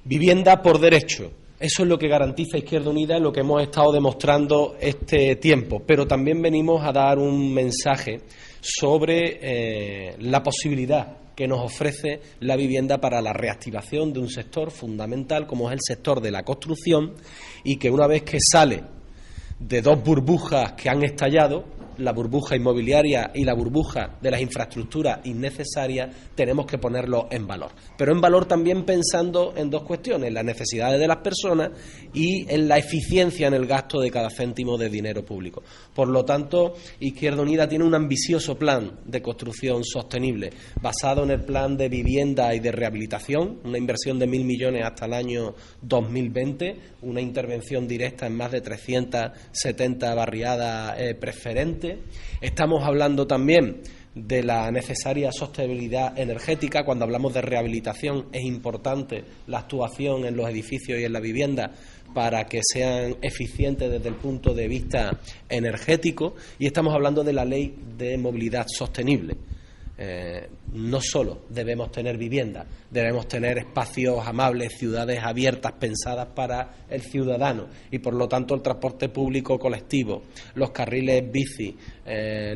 Vivienda por derecho. Eso es lo que garantiza Izquierda Unida, en lo que hemos estado demostrando este tiempo, pero también venimos a dar un mensaje sobre la posibilidad que nos ofrece la vivienda para la reactivación de un sector fundamental como es el sector de la construcción, y que una vez que sale de dos burbujas que han estallado, la burbuja inmobiliaria y la burbuja de las infraestructuras innecesarias, tenemos que ponerlo en valor. Pero en valor también pensando en dos cuestiones: las necesidades de las personas y en la eficiencia en el gasto de cada céntimo de dinero público. Por lo tanto, Izquierda Unida tiene un ambicioso plan de construcción sostenible basado en el plan de vivienda y de rehabilitación, una inversión de 1.000 millones hasta el año 2020, una intervención directa en más de 370 barriadas preferentes. Estamos hablando también de la necesaria sostenibilidad energética. Cuando hablamos de rehabilitación es importante la actuación en los edificios y en la vivienda para que sean eficientes desde el punto de vista energético, y estamos hablando de la ley de movilidad sostenible. No solo debemos tener vivienda, debemos tener espacios amables, ciudades abiertas, pensadas para el ciudadano, y por lo tanto el transporte público colectivo, los carriles bici,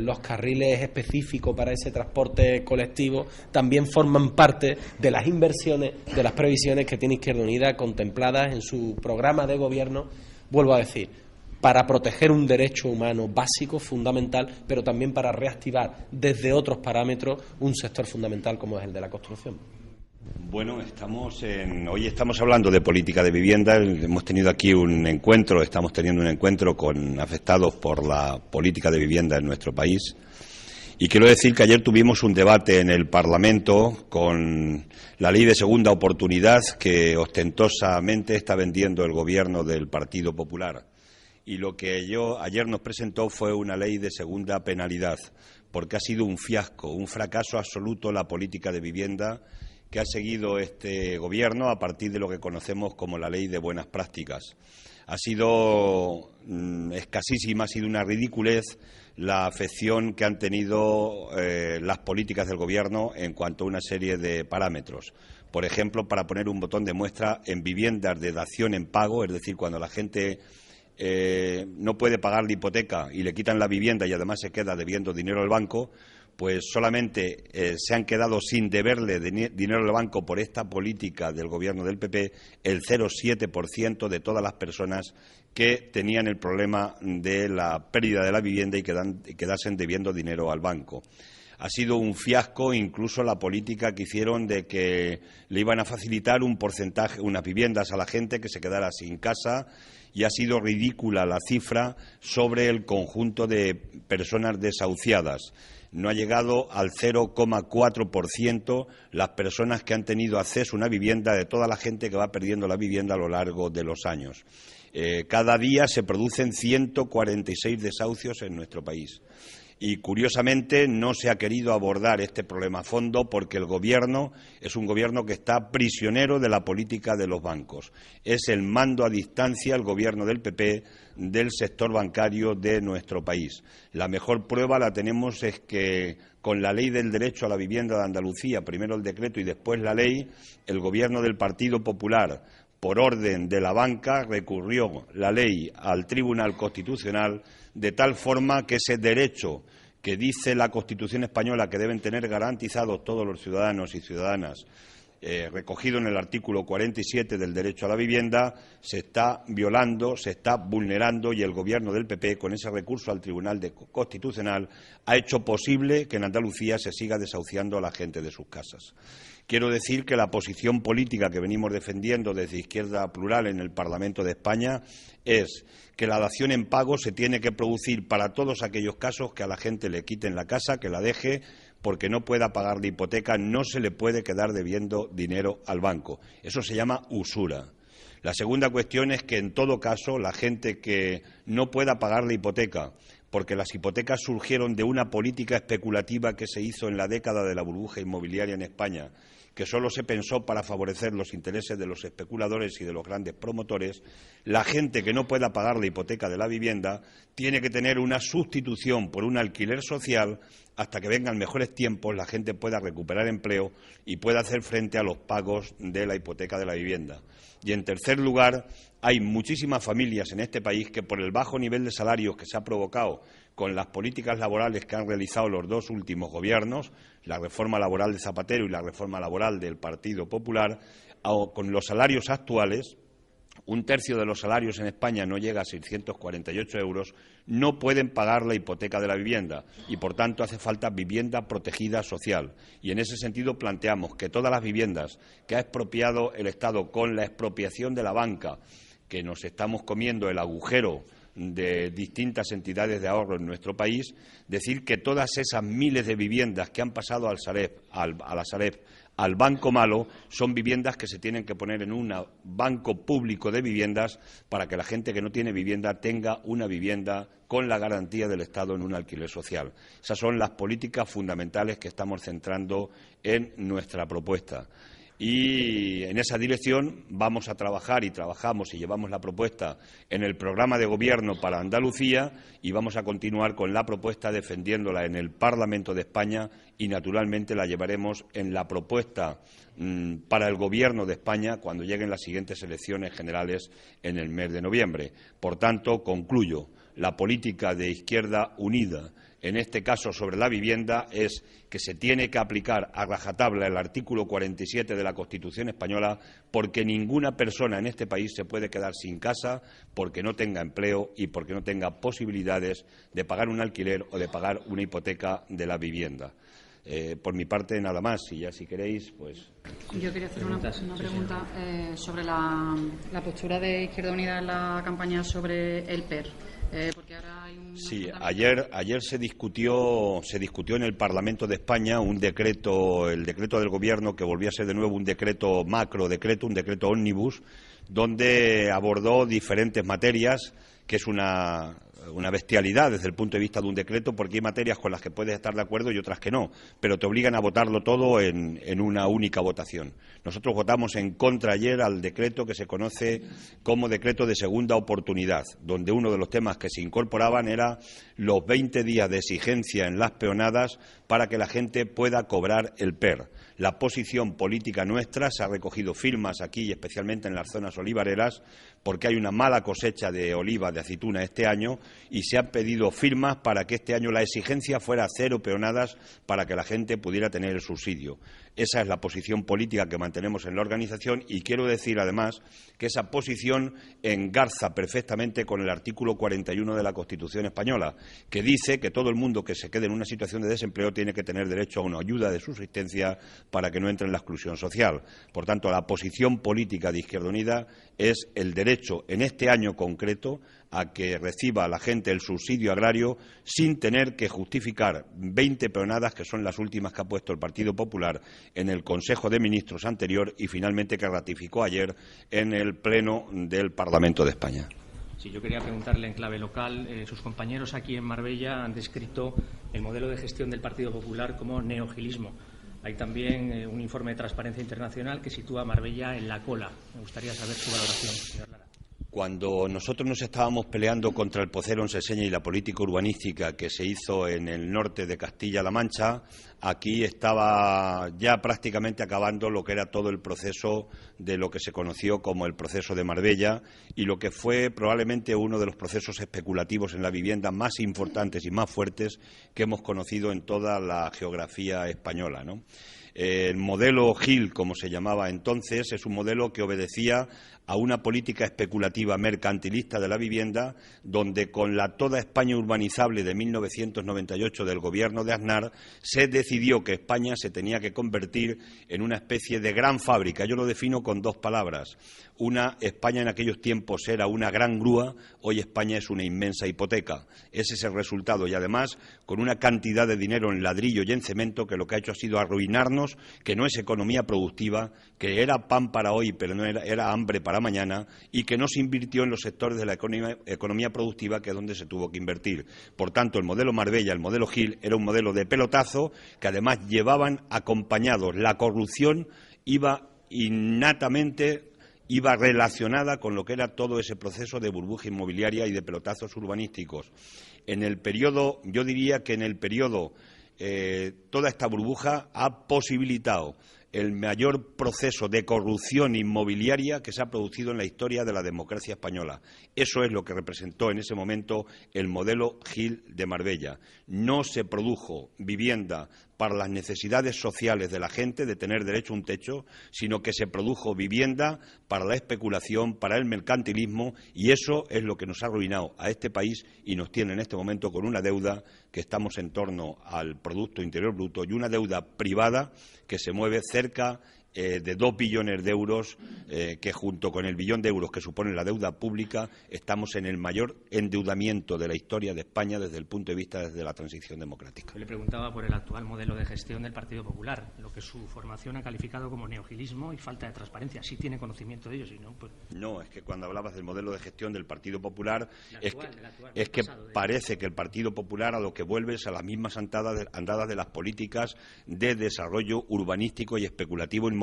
los carriles específicos para ese transporte colectivo también forman parte de las inversiones, de las previsiones que tiene Izquierda Unida contempladas en su programa de gobierno, vuelvo a decir, para proteger un derecho humano básico, fundamental, pero también para reactivar desde otros parámetros un sector fundamental como es el de la construcción. Bueno, hoy estamos hablando de política de vivienda. Hemos tenido aquí estamos teniendo un encuentro con afectados por la política de vivienda en nuestro país. Y quiero decir que ayer tuvimos un debate en el Parlamento con la ley de segunda oportunidad que ostentosamente está vendiendo el gobierno del Partido Popular. Y lo que ayer nos presentó fue una ley de segunda penalidad, porque ha sido un fiasco, un fracaso absoluto la política de vivienda que ha seguido este gobierno a partir de lo que conocemos como la ley de buenas prácticas. Ha sido escasísima, ha sido una ridiculez la afección que han tenido las políticas del Gobierno en cuanto a una serie de parámetros. Por ejemplo, para poner un botón de muestra, en viviendas de dación en pago, es decir, cuando la gente no puede pagar la hipoteca y le quitan la vivienda y además se queda debiendo dinero al banco, pues solamente se han quedado sin deberle dinero al banco por esta política del Gobierno del PP el 0,7% de todas las personas que tenían el problema de la pérdida de la vivienda y quedasen debiendo dinero al banco. Ha sido un fiasco incluso la política que hicieron de que le iban a facilitar un porcentaje, unas viviendas a la gente que se quedara sin casa, y ha sido ridícula la cifra sobre el conjunto de personas desahuciadas. No ha llegado al 0,4% las personas que han tenido acceso a una vivienda de toda la gente que va perdiendo la vivienda a lo largo de los años. Cada día se producen 146 desahucios en nuestro país. Y, curiosamente, no se ha querido abordar este problema a fondo porque el Gobierno es un Gobierno que está prisionero de la política de los bancos. Es el mando a distancia, el Gobierno del PP, del sector bancario de nuestro país. La mejor prueba la tenemos es que con la Ley del Derecho a la Vivienda de Andalucía, primero el decreto y después la ley, el Gobierno del Partido Popular, por orden de la banca, recurrió la ley al Tribunal Constitucional de tal forma que ese derecho que dice la Constitución española que deben tener garantizados todos los ciudadanos y ciudadanas, recogido en el artículo 47 del derecho a la vivienda, se está violando, se está vulnerando, y el Gobierno del PP, con ese recurso al Tribunal Constitucional, ha hecho posible que en Andalucía se siga desahuciando a la gente de sus casas. Quiero decir que la posición política que venimos defendiendo desde Izquierda Plural en el Parlamento de España es que la dación en pago se tiene que producir para todos aquellos casos que a la gente le quiten la casa, que la deje porque no pueda pagar la hipoteca, no se le puede quedar debiendo dinero al banco. Eso se llama usura. La segunda cuestión es que, en todo caso, la gente que no pueda pagar la hipoteca, porque las hipotecas surgieron de una política especulativa que se hizo en la década de la burbuja inmobiliaria en España, que solo se pensó para favorecer los intereses de los especuladores y de los grandes promotores, la gente que no pueda pagar la hipoteca de la vivienda tiene que tener una sustitución por un alquiler social hasta que vengan mejores tiempos, la gente pueda recuperar empleo y pueda hacer frente a los pagos de la hipoteca de la vivienda. Y, en tercer lugar, hay muchísimas familias en este país que, por el bajo nivel de salarios que se ha provocado con las políticas laborales que han realizado los dos últimos gobiernos, la reforma laboral de Zapatero y la reforma laboral del Partido Popular, con los salarios actuales, un tercio de los salarios en España no llega a 648 euros, no pueden pagar la hipoteca de la vivienda y, por tanto, hace falta vivienda protegida social. Y, en ese sentido, planteamos que todas las viviendas que ha expropiado el Estado con la expropiación de la banca, que nos estamos comiendo el agujero de distintas entidades de ahorro en nuestro país, decir que todas esas miles de viviendas que han pasado a la Sareb, al Banco Malo, son viviendas que se tienen que poner en un banco público de viviendas para que la gente que no tiene vivienda tenga una vivienda con la garantía del Estado en un alquiler social. Esas son las políticas fundamentales que estamos centrando en nuestra propuesta. Y en esa dirección vamos a trabajar y trabajamos y llevamos la propuesta en el programa de Gobierno para Andalucía y vamos a continuar con la propuesta defendiéndola en el Parlamento de España y, naturalmente, la llevaremos en la propuesta para el Gobierno de España cuando lleguen las siguientes elecciones generales en el mes de noviembre. Por tanto, concluyo, la política de Izquierda Unida, en este caso sobre la vivienda, es que se tiene que aplicar a rajatabla el artículo 47 de la Constitución española, porque ninguna persona en este país se puede quedar sin casa porque no tenga empleo y porque no tenga posibilidades de pagar un alquiler o de pagar una hipoteca de la vivienda. Por mi parte, nada más. Y ya, si queréis, pues... Yo quería hacer una pregunta sobre la postura de Izquierda Unida en la campaña sobre el PER. Porque ahora hay Sí, ayer se discutió en el Parlamento de España el decreto del Gobierno, que volvió a ser de nuevo un decreto macrodecreto, un decreto ómnibus, donde abordó diferentes materias, que es una una bestialidad desde el punto de vista de un decreto, porque hay materias con las que puedes estar de acuerdo y otras que no, pero te obligan a votarlo todo en una única votación. Nosotros votamos en contra ayer al decreto que se conoce como decreto de segunda oportunidad, donde uno de los temas que se incorporaban era los 20 días de exigencia en las peonadas para que la gente pueda cobrar el PER. La posición política nuestra se ha recogido firmas aquí y especialmente en las zonas olivareras porque hay una mala cosecha de oliva, de aceituna este año y se han pedido firmas para que este año la exigencia fuera 0 peonadas para que la gente pudiera tener el subsidio. Esa es la posición política que mantenemos en la organización y quiero decir además que esa posición engarza perfectamente con el artículo 41 de la Constitución española, que dice que todo el mundo que se quede en una situación de desempleo tiene que tener derecho a una ayuda de subsistencia para que no entre en la exclusión social. Por tanto, la posición política de Izquierda Unida es el derecho, en este año concreto, a que reciba la gente el subsidio agrario sin tener que justificar 20 peonadas, que son las últimas que ha puesto el Partido Popular en el Consejo de Ministros anterior y finalmente que ratificó ayer en el Pleno del Parlamento de España. Sí, yo quería preguntarle en clave local. Sus compañeros aquí en Marbella han descrito el modelo de gestión del Partido Popular como neogilismo. Hay también un informe de Transparencia Internacional que sitúa a Marbella en la cola. Me gustaría saber su valoración, señor Lara. Cuando nosotros nos estábamos peleando contra el Pocero en Seseña y la política urbanística que se hizo en el norte de Castilla-La Mancha, aquí estaba ya prácticamente acabando lo que era todo el proceso de lo que se conoció como el proceso de Marbella y lo que fue probablemente uno de los procesos especulativos en la vivienda más importantes y más fuertes que hemos conocido en toda la geografía española, ¿no? El modelo Gil, como se llamaba entonces, es un modelo que obedecía a una política especulativa mercantilista de la vivienda, donde con la Toda España urbanizable de 1998 del Gobierno de Aznar se decidió que España se tenía que convertir en una especie de gran fábrica. Yo lo defino con 2 palabras. Una, España en aquellos tiempos era una gran grúa, hoy España es una inmensa hipoteca. Ese es el resultado y además con una cantidad de dinero en ladrillo y en cemento que lo que ha hecho ha sido arruinarnos, que no es economía productiva, que era pan para hoy pero no era hambre para mañana y que no se invirtió en los sectores de la economía productiva, que es donde se tuvo que invertir. Por tanto, el modelo Marbella, el modelo Gil, era un modelo de pelotazo que además llevaban acompañados la corrupción, iba relacionada con lo que era todo ese proceso de burbuja inmobiliaria y de pelotazos urbanísticos. En el periodo, yo diría que en el periodo toda esta burbuja ha posibilitado el mayor proceso de corrupción inmobiliaria que se ha producido en la historia de la democracia española. Eso es lo que representó en ese momento el modelo Gil de Marbella. No se produjo vivienda para las necesidades sociales de la gente de tener derecho a un techo, sino que se produjo vivienda para la especulación, para el mercantilismo, y eso es lo que nos ha arruinado a este país y nos tiene en este momento con una deuda que estamos en torno al Producto Interior Bruto y una deuda privada que se mueve cerca de 2 billones de euros, que junto con el billón de euros que supone la deuda pública, estamos en el mayor endeudamiento de la historia de España desde el punto de vista de la transición democrática. Yo le preguntaba por el actual modelo de gestión del Partido Popular, lo que su formación ha calificado como neogilismo y falta de transparencia. ¿Sí tiene conocimiento de ello? Si no, pues... No, es que cuando hablabas del modelo de gestión del Partido Popular, es que parece que el Partido Popular a lo que vuelve es a las mismas andadas de las políticas de desarrollo urbanístico y especulativo inmobiliario.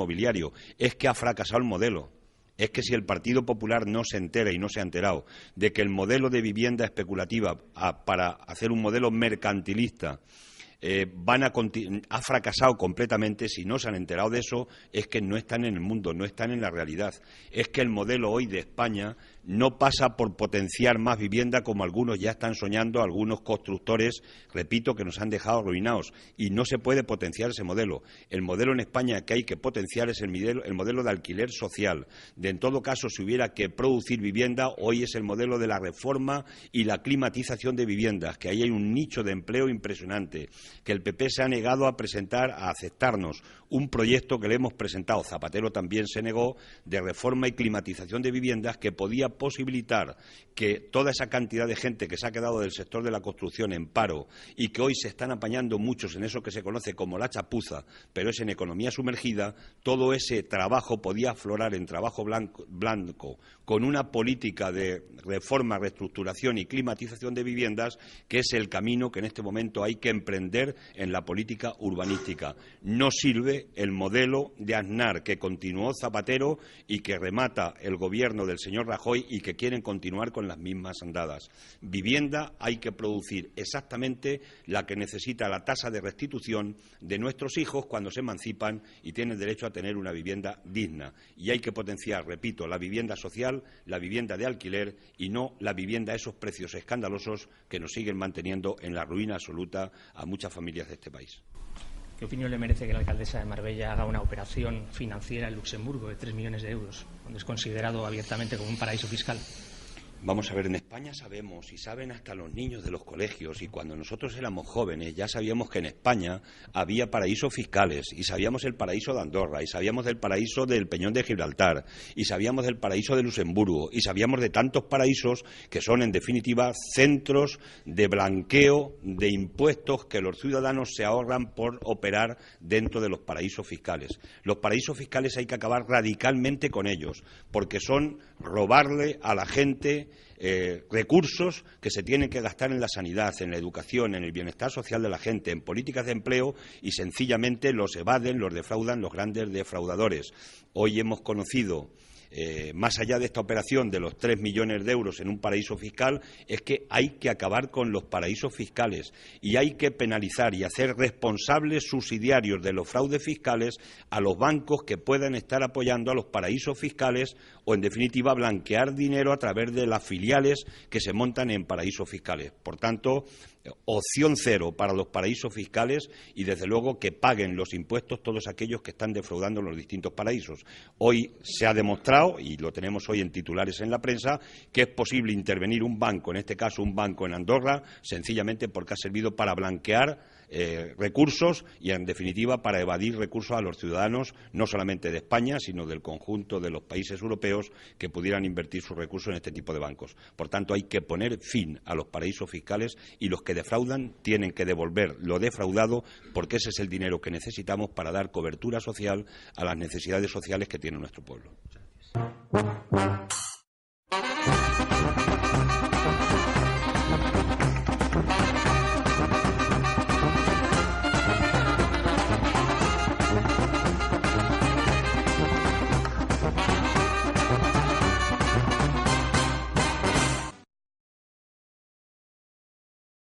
Es que ha fracasado el modelo. Es que si el Partido Popular no se entera y no se ha enterado de que el modelo de vivienda especulativa para hacer un modelo mercantilista ha fracasado completamente, si no se han enterado de eso, es que no están en el mundo, no están en la realidad. Es que el modelo hoy de España no pasa por potenciar más vivienda como algunos ya están soñando, algunos constructores, repito, que nos han dejado arruinados, y no se puede potenciar ese modelo. El modelo en España que hay que potenciar es el modelo de alquiler social. En todo caso, si hubiera que producir vivienda, hoy es el modelo de la reforma y la climatización de viviendas, que ahí hay un nicho de empleo impresionante, que el PP se ha negado a presentar, a aceptarnos un proyecto que le hemos presentado, Zapatero también se negó, de reforma y climatización de viviendas que podía a posibilitar que toda esa cantidad de gente que se ha quedado del sector de la construcción en paro y que hoy se están apañando muchos en eso que se conoce como la chapuza, pero es en economía sumergida, todo ese trabajo podía aflorar en trabajo blanco con una política de reforma, reestructuración y climatización de viviendas, que es el camino que en este momento hay que emprender en la política urbanística. No sirve el modelo de Aznar que continuó Zapatero y que remata el gobierno del señor Rajoy y que quieren continuar con las mismas andadas. Vivienda hay que producir exactamente la que necesita la tasa de restitución de nuestros hijos cuando se emancipan y tienen derecho a tener una vivienda digna. Y hay que potenciar, repito, la vivienda social, la vivienda de alquiler y no la vivienda a esos precios escandalosos que nos siguen manteniendo en la ruina absoluta a muchas familias de este país. ¿Qué opinión le merece que la alcaldesa de Marbella haga una operación financiera en Luxemburgo de 3 millones de euros, donde es considerado abiertamente como un paraíso fiscal? Vamos a ver, en España sabemos, y saben hasta los niños de los colegios, y cuando nosotros éramos jóvenes ya sabíamos que en España había paraísos fiscales, y sabíamos el paraíso de Andorra, y sabíamos del paraíso del Peñón de Gibraltar, y sabíamos del paraíso de Luxemburgo, y sabíamos de tantos paraísos que son, en definitiva, centros de blanqueo de impuestos que los ciudadanos se ahorran por operar dentro de los paraísos fiscales. Los paraísos fiscales hay que acabar radicalmente con ellos, porque son robarle a la gente recursos que se tienen que gastar en la sanidad, en la educación, en el bienestar social de la gente, en políticas de empleo, y sencillamente los evaden, los defraudan los grandes defraudadores. Hoy hemos conocido, más allá de esta operación de los 3 millones de euros en un paraíso fiscal, es que hay que acabar con los paraísos fiscales y hay que penalizar y hacer responsables subsidiarios de los fraudes fiscales a los bancos que puedan estar apoyando a los paraísos fiscales o, en definitiva, blanquear dinero a través de las filiales que se montan en paraísos fiscales. Por tanto, opción cero para los paraísos fiscales y, desde luego, que paguen los impuestos todos aquellos que están defraudando en los distintos paraísos. Hoy se ha demostrado, y lo tenemos hoy en titulares en la prensa, que es posible intervenir un banco, en este caso un banco en Andorra, sencillamente porque ha servido para blanquear recursos y, en definitiva, para evadir recursos a los ciudadanos, no solamente de España, sino del conjunto de los países europeos que pudieran invertir sus recursos en este tipo de bancos. Por tanto, hay que poner fin a los paraísos fiscales y los que defraudan tienen que devolver lo defraudado, porque ese es el dinero que necesitamos para dar cobertura social a las necesidades sociales que tiene nuestro pueblo. Muchas gracias.